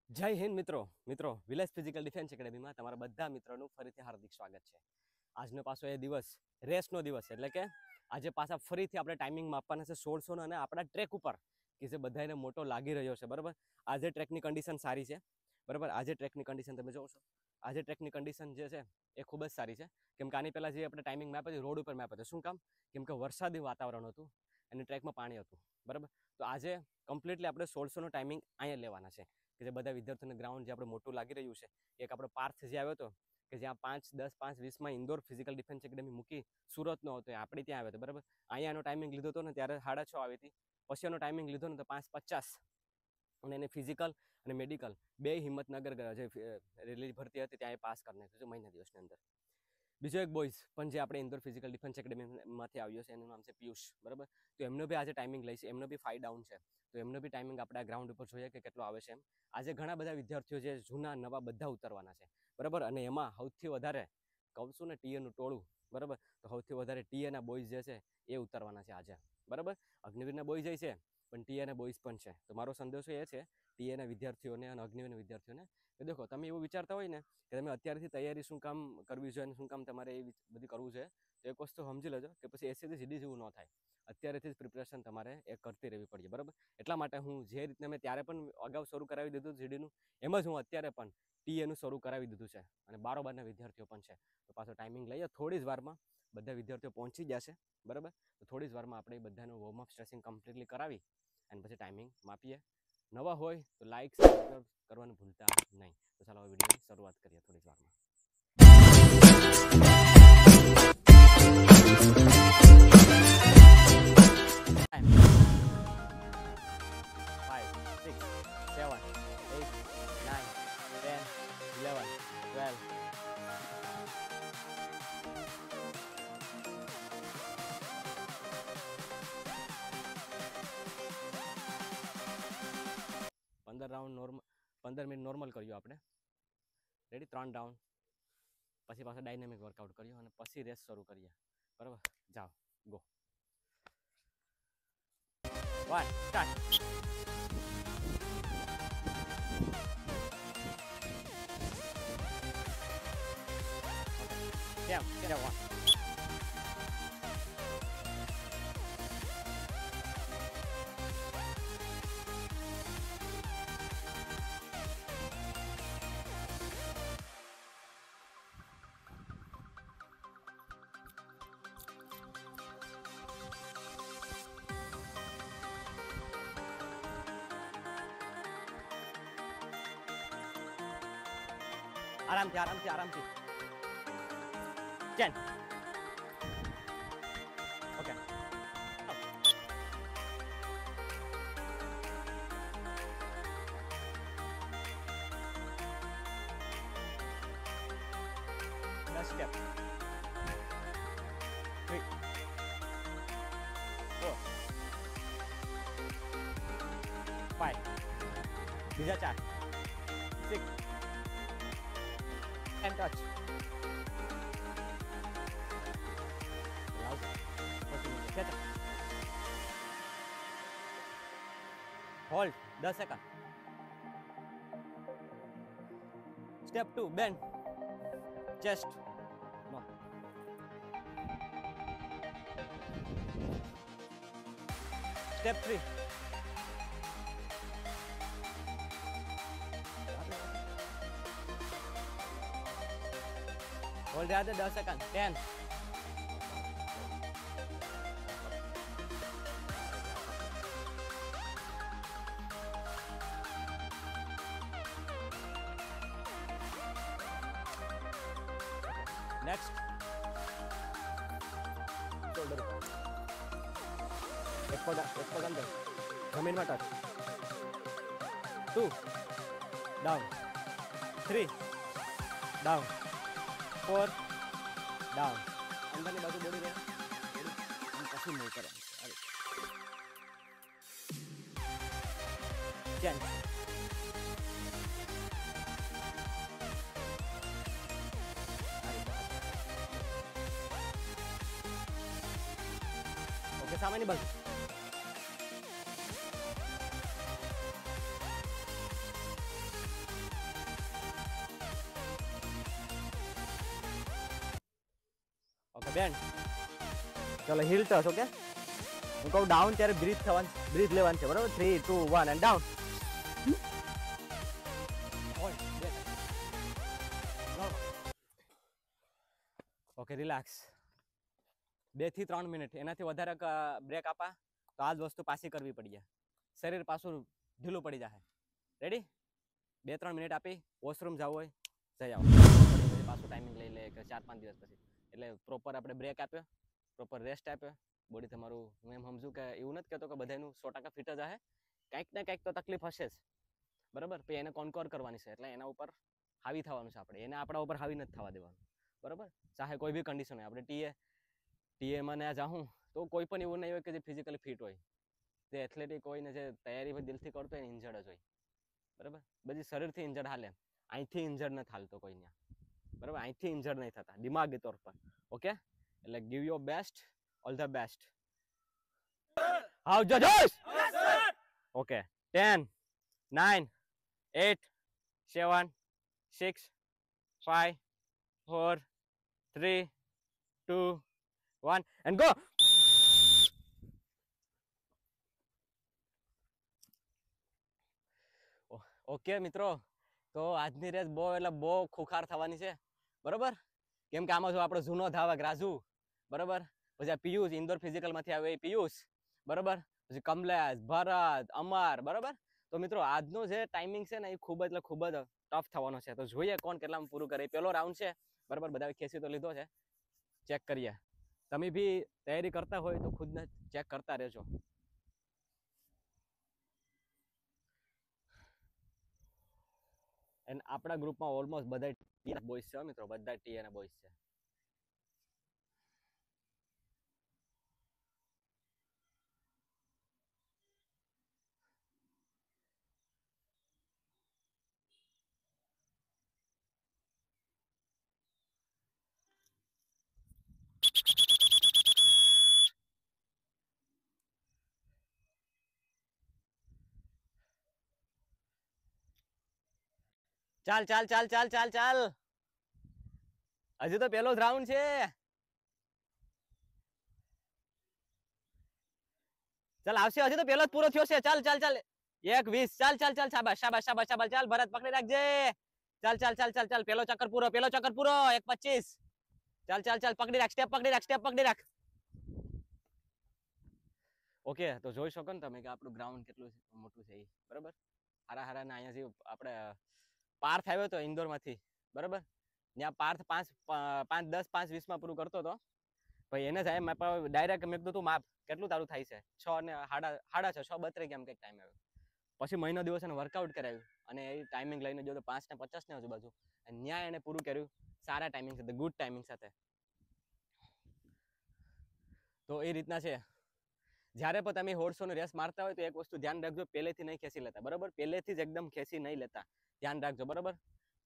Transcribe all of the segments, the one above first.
જય હિન્દ મિત્રો village physical defence એકેડેમીમાં તમારા બધા મિત્રોનું ફરીથી હાર્દિક સ્વાગત છે. આજનો પાછો એ દિવસ રેસનો દિવસ એટલે કે આજે પાછા ફરીથી આપણે ટાઈમિંગ માપવાના છે 1600 અને આપણા ટ્રેક ઉપર કે જે બધાને મોટો લાગી રહ્યો છે. બરાબર, આજે ટ્રેકની કન્ડિશન સારી છે. બરાબર, આજે ટ્રેકની કન્ડિશન તમે જોવો છો, આજે ટ્રેકની કન્ડિશન જે છે એ ખૂબ જ સારી છે. કેમ કે આની પહેલાં જે આપણે ટાઈમિંગ મેપ હતી રોડ ઉપર મેપ હતું. શું કામ? કેમ કે વરસાદી વાતાવરણ હતું અને ટ્રેકમાં પાણી હતું. બરાબર, તો આજે કમ્પ્લીટલી આપણે 1600નો ટાઈમિંગ અહીંયા લેવાના છે કે જે બધા વિદ્યાર્થીઓને ગ્રાઉન્ડ જે આપણે મોટું લાગી રહ્યું છે. એક આપણો પાર્થ જે આવ્યો હતો કે જ્યાં 5, 10, 5, 20માં ઇન્દોર ફિઝિકલ ડિફેન્સ એકેડેમી મૂકી સુરતનો હતો, આપણે ત્યાં આવ્યો હતો. બરાબર, અહીંયાનો ટાઈમિંગ લીધો હતો ને ત્યારે 6:30 આવી હતી. પછી એનો ટાઈમિંગ લીધો ને તો 5:50 અને એને ફિઝિકલ અને મેડિકલ બે હિંમતનગર જે રેલી ભરતી હતી ત્યાં પાસ કરી નાખ્યું છે મહિના દિવસની અંદર. બીજો એક બોયઝ પણ જે આપણે ઇન્દોર ફિઝિકલ ડિફેન્સ એકેડેમીમાંથી આવ્યો છે, એનું નામ છે પિયુષ. બરાબર, તો એમનો બી આજે ટાઈમિંગ લઈ છે, એમનો બી 5 ડાઉન છે. તો એમનો બી ટાઈમિંગ આપણે ગ્રાઉન્ડ ઉપર જોઈએ કે કેટલો આવે છે એમ. આજે ઘણા બધા વિદ્યાર્થીઓ જે જૂના નવા બધા ઉતરવાના છે. બરાબર, અને એમાં સૌથી વધારે કહું છું ને ટીએનું ટોળું. બરાબર, તો સૌથી વધારે ટીએના બોયઝ જે છે એ ઉતરવાના છે આજે. બરાબર, અગ્નિવીરના બોયઝ જાય છે પણ ટીએના બોયઝ પણ છે. તો મારો સંદેશો એ છે ટીએના વિદ્યાર્થીઓને અને અગ્નિવીરના વિદ્યાર્થીઓને કે દેખો, તમે એવું વિચારતા હોય ને કે તમે અત્યારથી તૈયારી શું કામ કરવી જોઈએ અને શું કામ તમારે એ બધી કરવું છે, તો એક વસ્તુ સમજી લેજો કે પછી એસીથી સીડી જેવું ન થાય. અત્યારેથી જ પ્રિપરેશન તમારે એ કરતી રહેવી પડશે. બરાબર, એટલા માટે હું જે રીતના મેં ત્યારે પણ અગાઉ શરૂ કરાવી દીધું જીડીનું, એમ જ હું અત્યારે પણ ટીએનું શરૂ કરાવી દીધું છે અને બારોબારના વિદ્યાર્થીઓ પણ છે. તો પાછો ટાઈમિંગ લઈએ થોડી જ વારમાં બધા વિદ્યાર્થીઓ પહોંચી જશે. બરાબર, તો થોડી જ વારમાં આપણે બધાનું વોર્મઅપ સ્ટ્રેચિંગ કમ્પ્લીટલી કરાવી અને પછી ટાઈમિંગ માપીએ. નવા હોય તો લાઇક સબસ્ક્રાઈબ કરવાનું ભૂલતા નહીં. તો ચાલો હવે વિડીયોની શરૂઆત કરીએ થોડી જ વારમાં. 5, 6, 7, 8, 9, 10, 11, 12. રાઉન્ડ નોર્મલ 15 મિનિટ નોર્મલ કર્યું આપણે. Ready, 3 down. પછી પાછા ડાયનેમિક વર્કઆઉટ કર્યું અને પછી રેસ શરૂ કરીએ. બરાબર, જાઓ, ગો. 1 સ્ટાર્ટ. કેમ 1 આરામથી 10. ઓકે, સ્ટેપ 3, 4, 5, બીજા 4, 6, 10 touch. Hold 10 second. Step 2, bend chest. નો. સ્ટેપ 3, હોલ્ડ રહ્યા 10 સેકન્ડ. 10. નેક્સ્ટ શોલ્ડર ઉપર એક પગ અંદર જમીનમાં ટચ. 2 down, 3 down, 4 down. અંદરની બાજુ બોડી રહે પછી મૂવ કરે. ચેન્જ. ઓકે, સામાન્ય બાજુ. લેન્ડ. ચલો હિલ ટચ. ઓકે, હું કહું ડાઉન ત્યારે બ્રીથ થવાનું, બ્રીથ લેવાનું છે, બરાબર? 3 2 1 એન્ડ ડાઉન. Okay, relax. 2 થી 3 મિનિટ, એનાથી વધારે બ્રેક આપા તો આ જ વસ્તુ પાછી કરવી પડી, શરીર પાછું ઢીલું પડી જાય. રેડી? 2-3 મિનિટ આપી વોશરૂમ જવું હોય જઈ આવો, પાછું ટાઈમિંગ લઈ લે કે 4-5 દિવસ પછી. એટલે પ્રોપર આપણે બ્રેક આપ્યો, પ્રોપર રેસ્ટ આપ્યો, બોડી તમારું, હું એમ સમજુ કે એવું નથી કહેતો કે બધાનું 100% ફિટ જ હશે, કંઈક ને કંઈક તો તકલીફ હશે જ, બરાબર? પછી એને કોન્કોર કરવાની છે, એટલે એના ઉપર હાવી થવાનું છે આપણે, એને આપણા ઉપર હાવી નથી થવા દેવાનું, બરાબર? ચાહે કોઈ બી કન્ડિશન હોય. આપણે ટીએમાં ને જાઉં તો કોઈ પણ એવું નહીં હોય કે જે ફિઝિકલી ફિટ હોય, જે એથ્લેટિક હોય ને જે તૈયારી દિલથી કરતો હોય ને ઇન્જર્ડ જ હોય, બરાબર? બધી શરીરથી ઇન્જર્ડ હાલે, અહીંથી ઇન્જર્ડ નથી હાલતો કોઈને, બરાબર? અહીંથી ઇન્જર્ડ નહીં થતા, દિમાગી તौर પર. ઓકે, એટલે give your best, all the best. આવજો જોશ. Okay, 10 9 8 7 6 5 4 3 2 1 and go. ઓકે મિત્રો, તો આજની રેસ બહુ એટલે બહુ ખુખાર થવાની છે, બરોબર? કેમ કે આમાં જો આપણો જૂનો ધાવક રાજુ, બરોબર? પછી આ પિયુષ ઇન્દોર ફિઝિકલ માંથી આવે એ પિયુષ, બરોબર? પછી કમલેશ, ભરત, અમર, બરોબર? તો મિત્રો આજનો જે ટાઈમિંગ છે ને એ ખૂબ જ ટફ થવાનો છે. તો જોઈએ કોણ કેટલામાં પૂરું કરે. પહેલો રાઉન્ડ છે, બરોબર? બધા ખેંચી તો લીધો છે, ચેક કરીએ. તમે બી તૈયારી કરતા હોય તો ખુદને ચેક કરતા રહેજો. એન્ડ આપણા ગ્રુપમાં ઓલમોસ્ટ બધા ટી બોયઝ છે મિત્રો, બધા ટી અને બોયઝ છે. ચાલ ચાલ ચાલ ચાલ ચાલ ચાલ, હજુ તો પહેલો જ રાઉન્ડ છે. ચાલ આવશે, હજુ તો પહેલો જ પૂરો થયો છે. ચાલ ચાલ ચાલ, 1:20. ચાલ ચાલ ચાલ, શાબાશ શાબાશ શાબાશ શાબાશ. ચાલ ભરત પકડી રાખજે. ચાલ ચાલ ચાલ ચાલ ચાલ, પહેલો ચક્કર પૂરો, પહેલો ચક્કર પૂરો. 1:25. ચાલ ચાલ ચાલ, પકડી રાખ, સ્ટેપ પકડી રાખ, સ્ટેપ પકડી રાખ. ઓકે, તો જોઈ શકો ને તમે કે આપણું ગ્રાઉન્ડ કેટલું મોટું છે, બરાબર? હારા હારા ને અહીંયા જે આપણે પાર્થ આવ્યો હતો ઇન્દોર માંથી, બરાબર? ત્યાં પાર્થ 5 10 5 20 માં પૂરું કરતો હતો. ભાઈ એને જાય ડાયરેક્ટ મેં કીધું તું માપ કેટલું તારું થાય છે, 6 ને 6:30 6:32 કેમ કંઈક ટાઈમ આવ્યો. પછી મહિનો દિવસ એને વર્કઆઉટ કરાવ્યું અને એ ટાઈમિંગ લઈને જો તો 5 ને 50 ને આજુબાજુ, ન્યાય એને પૂરું કર્યું સારા ટાઈમિંગ સાથે, ગુડ ટાઈમિંગ સાથે. તો એ રીતના છે. જ્યારે પણ તમે 150 ની રેસ મારતા હોય તો એક વસ્તુ ધ્યાન રાખજો, પહેલેથી નહીં ખેંચી લેતા, બરાબર? પહેલેથી જ એકદમ ખેંચી નહીં લેતા, ધ્યાન રાખજો, બરાબર?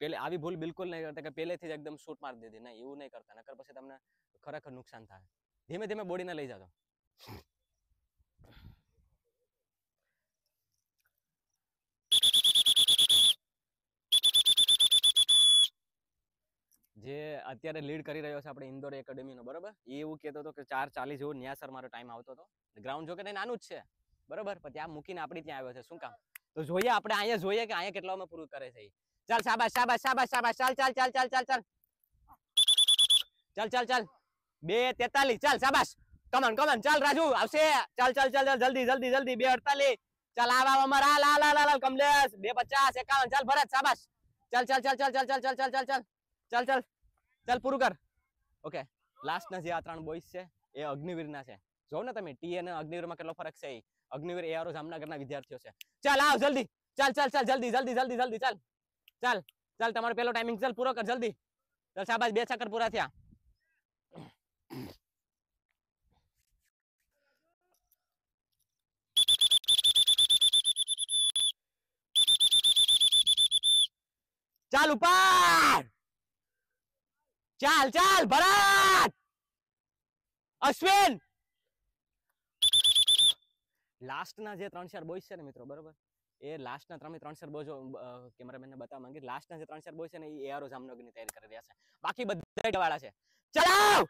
પેલે આવી ભૂલ બિલકુલ નહીં કરતા કે પહેલેથી જ એકદમ શૂટ મારી દીધી, નહીં, એવું નહીં કરતા, નકર પછી તમને ખરેખર નુકસાન થાય. ધીમે ધીમે બોડીને લઈ જાજો. જે અત્યારે લીડ કરી રહ્યો છે આપણે ઇન્દોર એકેડેમીનો, બરાબર? એ એવું કહેતો હતો કે 4:40 જેવો ન્યા સર મારો ટાઈમ આવતો હતો. ગ્રાઉન્ડ જો કે નાનું જ છે, બરાબર? પણ ત્યાં મૂકીને આપણી ત્યાં આવ્યો છે, શું કામ? તો જોઈએ આપણે અહીંયા જોઈએ કે અહીંયા કેટલામાં પૂરું કરે છે. ચાલ શાબાશ શાબાશ શાબાશ શાબાશ, ચાલ ચાલ ચાલ ચાલ ચાલ ચાલ ચાલ ચાલ ચાલ, 2:43. ચાલ શાબાશ, કમન કમન, ચાલ રાજુ આવશે. ચાલ ચાલ ચાલ જલ્દી જલ્દી જલ્દી, 2:48. ચાલ આવ અમાર હાલ હાલ હાલ હાલ કમલેશ, 2:50 51. ચાલ ભરત શાબાશ, ચાલ ચાલ ચાલ ચાલ ચાલ ચાલ ચાલ ચાલ ચાલ ચાલ ચાલ ચાલ ચાલ પૂરું કર. ઓકે, લાસ્ટના જે આ 3 બોયઝ છે એ અગ્નિવીરના છે. જો ને તમે ટી અને અગ્નિવીરમાં કેટલો ફરક છે. અગ્નિવીર એઆરઓ જામનગરના વિદ્યાર્થીઓ છે. ચાલ આવ જલ્દી, ચાલ ચાલ ચાલ જલ્દી જલ્દી જલ્દી જલ્દી, ચાલ ચાલ ચાલ, તમારો પેલો ટાઈમિંગ ચાલ પૂરો કર જલ્દી. ચાલ શાબાશ, 2 ચક્કર પૂરા થયા. ચાલ ઉપર, ચાલ ચાલ ભરત, અશ્વિન. લાસ્ટના જે 3-4 બોયઝ છે ને મિત્રો, બરોબર? એ લાસ્ટના 3-4 બોયઝ કેમેરામેનને બતાવવા માંગી, લાસ્ટના જે 3-4 બોયઝ છે ને એ એઆરઓ જામનગરની તૈયારી કરી રહ્યા છે, બાકી બધા વાળા છે. ચલાવ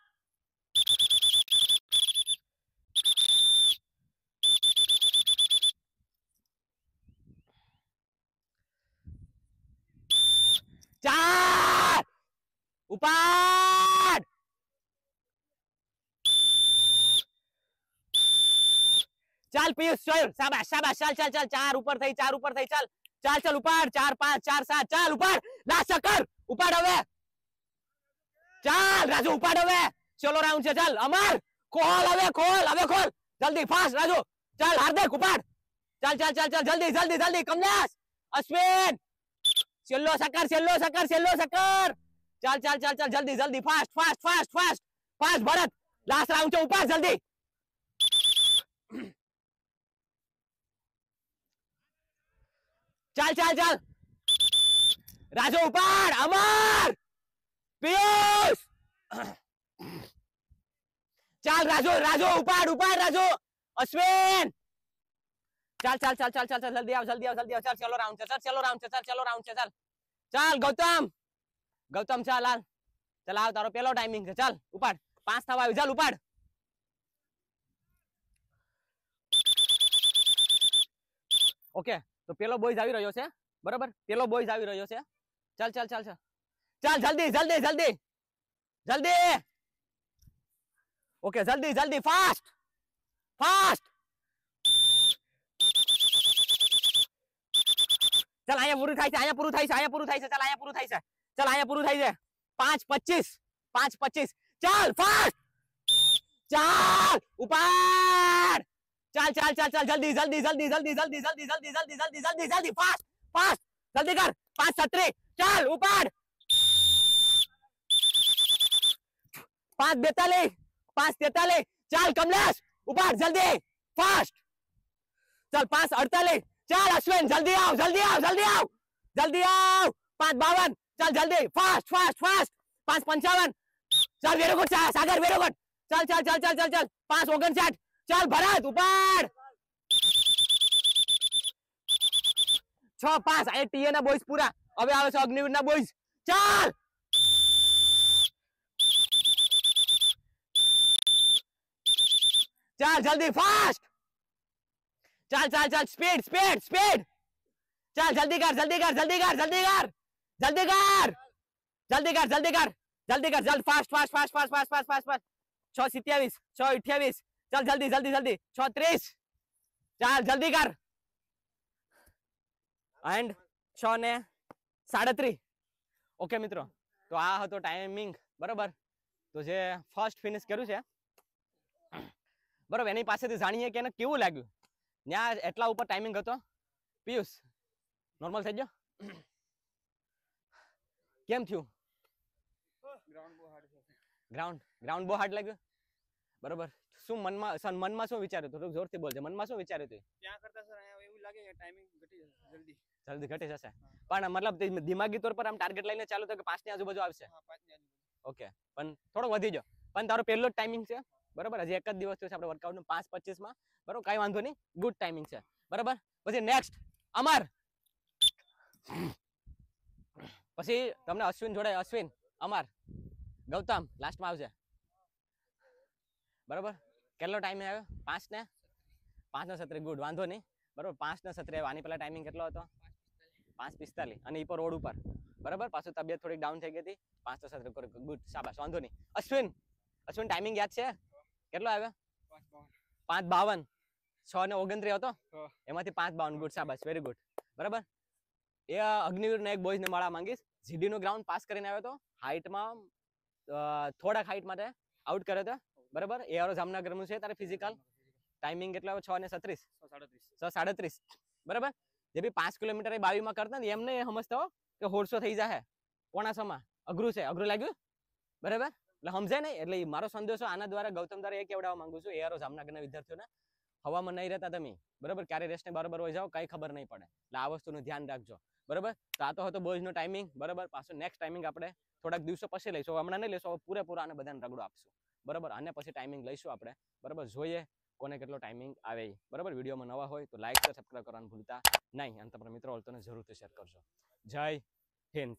ઉપાડ ચાલ પિયુષ ચાલ શાબાશ શાબાશ ચાલ ચાલ ચાલ 4 ઉપર થઈ ચાલ ચાલ ચાલ ઉપાડ 4 5 4 7 ચાલ ઉપાડ લાસ્ટ ચક્કર ઉપાડ હવે ચાલ રાજુ ઉપાડ હવે ચલો રાઉન્ડ છે ચાલ અમર ખોલ હવે ખોલ જલ્દી ફાસ્ટ રાજુ ચાલ હાર્દિક ઉપાડ ચાલ ચાલ ચાલ ચાલ જલ્દી કમલેશ અશ્વિન છેલ્લો સકર ચાલ ચાલ ચાલ ચાલ જલ્દી ફાસ્ટ ભરત લાસ્ટ રાઉન્ડ છે ઉપાડ જલ્દી ચાલ ચાલ ચાલ રાજુ ઉપાડ અમર પિયુષ ચાલ રાજુ ઉપાડ રાજુ અશ્વિન ચાલ ચાલ ચાલ ચાલ ચાલ જલ્દી આવ ચાલ ચલો રાઉન્ડ છે ચાલ ગૌતમ ચાલ હાલ ચાલ આવ તારો પેલો ટાઈમિંગ છે ચાલ ઉપાડ 5 થવા આવ્યું ચાલ ઉપાડ ઓકે તો પેલો બોયઝ આવી રહ્યો છે બરાબર ચાલ ચાલ ચાલ ચાલ જલ્દી ઓકે જલ્દી ફાસ્ટ ચાલ અહીંયા પૂરું થાય છે ચાલ અહીંયા પૂરું થાય છે 5:25 ચાલ ફાસ્ટ ચાલ ઉપાડ ચાલ જલ્દી ફાસ્ટ જલ્દી કર 5:36 ચાલ ઉપાડ 5:43 ચાલ કમલેશ ઉપાડ જલ્દી ફાસ્ટ ચાલ 5:48 ચાલ અશ્વિન જલ્દી આવ 5:52 ચાલ જલ્દી ફાસ્ટ 5:55 ચાલ વેરી ગુડ સાગર વેરી ગુડ ચાલ 5:59 ચાલ ભરત ઉપાડ 6:05 આ ટીએ ના બોયઝ પૂરા હવે આવે છે અગ્નિવીર ના બોયઝ ચાલ જલ્દી ફાસ્ટ ચાલ સ્પીડ ચાલ જલ્દી કર ફાસ્ટ 6:27 6:28 ચાલ જલ્દી 6:30 ચાલ જલ્દી કર એન્ડ 6:37 ઓકે મિત્રો તો આ હતો ટાઈમિંગ બરાબર તો જે ફર્સ્ટ ફિનિશ કર્યું છે બરાબર એની પાસેથી જાણીએ કે એને કેવું લાગ્યું ત્યાં એટલા ઉપર ટાઈમિંગ હતો પિયુષ નોર્મલ થઈ ગયો કેમ થયું ગ્રાઉન્ડ બહુ હાર્ડ લાગ્યું બરાબર શું મનમાં શું વિચાર્યું થોડું જોરથી બોલજે મનમાં શું વિચાર્યું તું ત્યાં કરતા સર એવું લાગે કે ટાઈમિંગ ઘટી જશે જલ્દી ઘટી જશે પણ મતલબ દિમાગી તौर પર આમ ટાર્ગેટ લઈને ચાલુ તો કે 5 ની આજુબાજુ આવશે ઓકે પણ થોડો વધી ગયો પણ તારો પહેલો જ ટાઈમિંગ છે બરાબર હજી એક જ દિવસ થયો છે આપણે વર્કઆઉટ નું 5:25 માં બરાબર કઈ વાંધો નહીં ગુડ ટાઈમિંગ છે બરાબર પછી નેક્સ્ટ અમર પછી તમને અશ્વિન જોડે અમર ગૌતમ લાસ્ટમાં આવશે બરાબર કેટલો ટાઈમ આવ્યો 5:17 ગુડ વાંધો નહીં બરાબર 5:17 આવ્યો આની પહેલા ટાઈમિંગ કેટલો હતો 5:45 અને ઈ પર રોડ ઉપર બરાબર પાછું તબિયત થોડીક ડાઉન થઈ ગઈ હતી 5:17 ગુડ શાબાશ વાંધો નહીં અશ્વિન ટાઈમિંગ યાદ છે કેટલો આવ્યો 5:52 6:29 હતો એમાંથી 5:52 ગુડ શાબાશ વેરી ગુડ બરાબર એ અગ્નિવીર ને એક બોયઝ ને મળવા માંગીશ જીડી નો ગ્રાઉન્ડ પાસ કરીને આવ્યો તો હાઈટમાં થોડાક હાઈટ માટે આઉટ કર્યો હતો બરાબર એ આરો જામનગર નું છે તારે ફિઝિકલ ટાઈમિંગ કેટલો આવ્યો 6:37 બરાબર જે બી 5 કિલોમીટર 22 માં કરતા ને એમને સમજતો કે હોરસો થઈ જાય પોણા સમા અઘરું લાગ્યું બરાબર એટલે સમજાય નહીં એટલે મારો સંદેશો આના દ્વારા ગૌતમ દ્વારા એ કહેવડાવવા માંગુ છું એ આરો જામનગરના વિદ્યાર્થીઓને હવામાં નહીં રહેતા તમે બરાબર ક્યારે રેસ્ટને બરાબર હોય જાઓ કઈ ખબર નહીં પડે એટલે આ વસ્તુનું ધ્યાન રાખજો બરાબર તો આ તો હતો બોયઝનો ટાઈમિંગ બરાબર પાછો નેક્સ્ટ ટાઈમિંગ આપણે થોડાક દિવસો પછી લઈશું હમણાં નહીં લઈશું પૂરેપૂરા આને બધાને રગડો આપશું બરાબર આને પછી ટાઈમિંગ લઈશું આપણે બરાબર જોઈએ કોને કેટલો ટાઈમિંગ આવે બરાબર વિડીયોમાં નવા હોય તો લાઈક સબસ્ક્રાઇબ કરવાનું ભૂલતા નહીં અને તમારા મિત્રો હોય તો જરૂરથી શેર કરજો જય હિન્દ